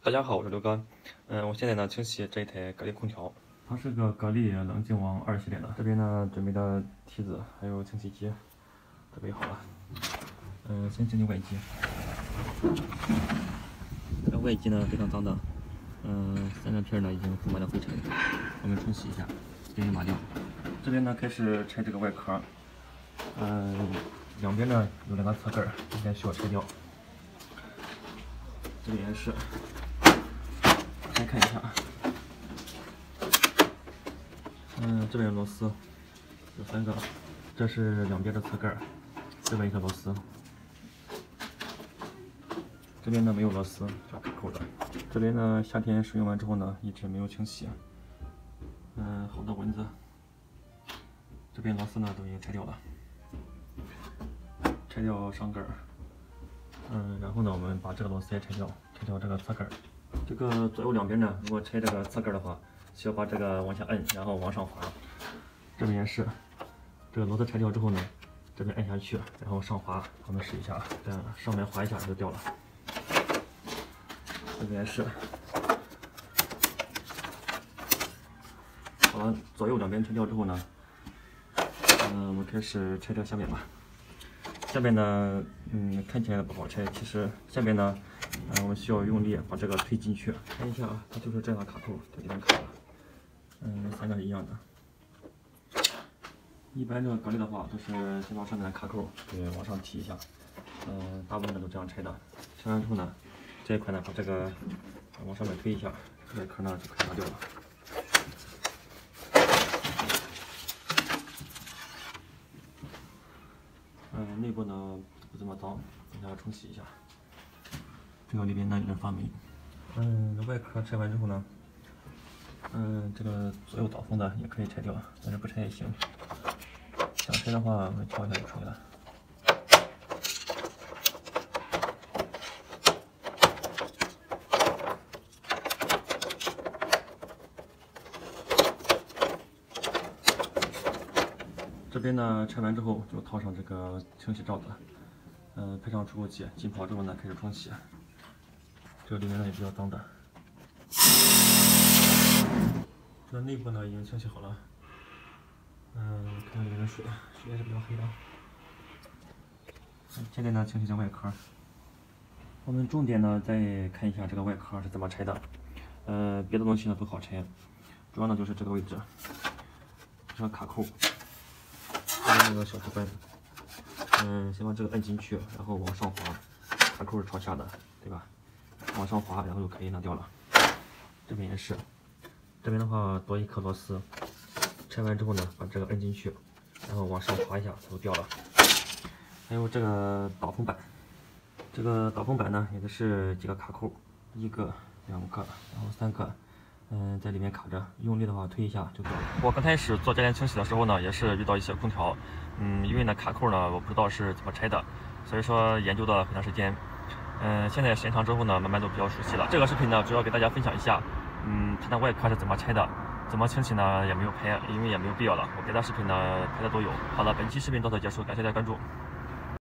大家好，我是刘刚。我现在呢清洗这一台格力空调，它是个格力冷静王2系列的。这边呢准备的梯子还有清洗机准备好了。先清理外机。这个外机呢非常脏的，三个片呢已经覆满了灰尘，我们冲洗一下，给抹掉。这边呢开始拆这个外壳，两边呢有2个侧盖，应该需要拆掉。这边也是。来看一下，这边螺丝有3个，这是两边的侧盖，这边一个螺丝，这边呢没有螺丝，叫卡扣的。这边呢夏天使用完之后呢，一直没有清洗，好多蚊子。这边螺丝呢都已经拆掉了，拆掉上盖，然后呢我们把这个螺丝也拆掉，拆掉这个侧盖。这个左右两边呢，如果拆这个侧盖的话，需要把这个往下摁，然后往上滑。这边也是，这个螺丝拆掉之后呢，这边摁下去，然后上滑。我们试一下，这样上面滑一下就掉了。这边也是。好了，左右两边拆掉之后呢，我们开始拆掉下面吧。下面呢，看起来不好拆，其实下面呢。我们需要用力把这个推进去，看一下啊，它就是这样的卡扣，这地方卡了。3个是一样的。一般这个格力的话，都是先把上面的卡扣给往上提一下。大部分的都这样拆的。拆完之后呢，这一块呢，把这个往上面推一下，外壳呢就可以拿掉了。内部呢不怎么脏，等下冲洗一下。这个里边呢有点发霉。外壳拆完之后呢，这个左右导风的也可以拆掉，但是不拆也行。想拆的话，我敲一下就出来了。这边呢拆完之后就套上这个清洗罩子，配上除垢剂，浸泡之后呢开始冲洗。这个里面呢也比较脏的，这内部呢已经清洗好了。看看里面的水也是比较黑的。现在呢清洗这外壳，我们重点呢再看一下这个外壳是怎么拆的。别的东西呢都好拆，主要呢就是这个位置，这个卡扣，这边那个小石块，先把这个摁进去，然后往上滑，卡扣是朝下的，对吧？往上滑，然后就可以拿掉了。这边也是，这边的话多一颗螺丝，拆完之后呢，把这个摁进去，然后往上滑一下，它就掉了。还有这个导风板，这个导风板呢也是几个卡扣，1个、2个，然后3个，在里面卡着，用力的话推一下就掉了。我刚开始做家电清洗的时候呢，也是遇到一些空调，因为呢卡扣呢我不知道是怎么拆的，所以说研究了很长时间。现在时间长之后呢，慢慢都比较熟悉了。这个视频呢，主要给大家分享一下，它的外壳是怎么拆的，怎么清洗呢，也没有拍，因为也没有必要了。我别的视频呢拍的都有。好了，本期视频到此结束，感谢大家关注。